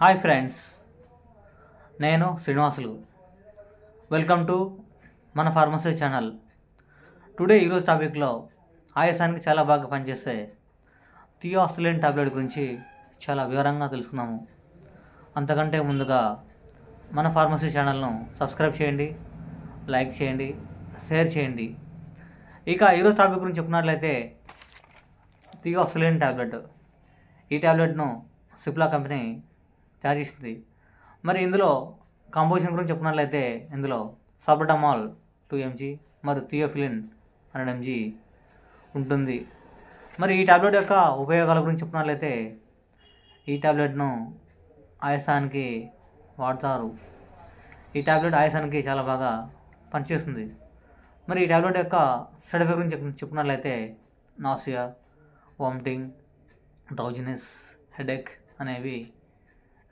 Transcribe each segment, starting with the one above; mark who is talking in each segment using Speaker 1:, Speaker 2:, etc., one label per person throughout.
Speaker 1: Hi friends, నేను Srinivasulu. Welcome to మన pharmacy channel. ఈరోజు టాపిక్లో ఆయాసానికి చాలా బాగా పనిచేసే థియోఫిలిన్ టాబ్లెట్ గురించి చాలా వివరంగా తెలుసుకుందాము. అంతకంటే ముందుగా మన ఫార్మసీ ఛానల్ను సబ్స్క్రైబ్ చేయండి, లైక్ చేయండి, షేర్ చేయండి. ఇక ఈరోజు టాపిక్ గురించి చెప్పుకున్నట్లయితే థియోఫిలిన్ టాబ్లెట్. ఈ టాబ్లెట్ను సిప్లా కంపెనీ తయారు చేసింది. మరి ఇందులో కాంపోజిషన్ గురించి చెప్పుకున్నట్లయితే ఇందులో సాల్బుటమాల్ 2 mg మరియు థియోఫిలిన్ 100 mg ఉంటుంది. మరి ఈ టాబ్లెట్ యొక్క ఉపయోగాల గురించి చెప్పుకున్నట్లయితే ఈ టాబ్లెట్ను ఆయాసానికి వాడతారు. ఈ టాబ్లెట్ ఆయాసానికి చాలా బాగా పనిచేస్తుంది. మరి ఈ టాబ్లెట్ యొక్క సైడ్ ఎఫెక్ట్ గురించి చెప్పుకున్నట్లయితే నాసియా, వామిటింగ్, డ్రౌజినెస్, హెడేక్ అనేవి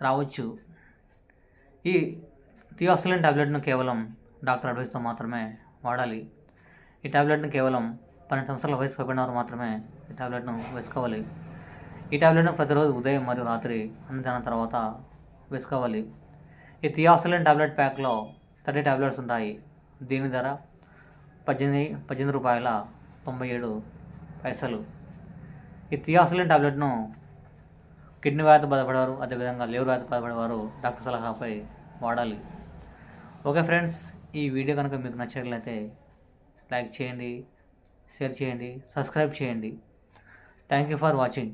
Speaker 1: రావచ్చు. ఈ థియోఫిలిన్ టాబ్లెట్ను కేవలం డాక్టర్ అడ్వైస్తో మాత్రమే వాడాలి. ఈ టాబ్లెట్ను కేవలం 12 సంవత్సరాల వయసు పైబడిన వారు మాత్రమే ఈ టాబ్లెట్ను వేసుకోవాలి. ఈ టాబ్లెట్ను ప్రతిరోజు ఉదయం మరియు రాత్రి అన్నదానం తర్వాత వేసుకోవాలి. ఈ థియోఫిలిన్ టాబ్లెట్ ప్యాక్లో 30 టాబ్లెట్స్ ఉంటాయి. దీని ధర ₹18.97. ఈ థియోఫిలిన్ టాబ్లెట్ను కిడ్నీ వ్యాధి బాధపడేవారు, అదేవిధంగా లివర్ వ్యాధి బాధపడేవారు డాక్టర్ సలహాపై వాడాలి. ఓకే ఫ్రెండ్స్, ఈ వీడియో కనుక మీకు నచ్చినట్లయితే లైక్ చేయండి, షేర్ చేయండి, సబ్స్క్రైబ్ చేయండి. Thank you for watching.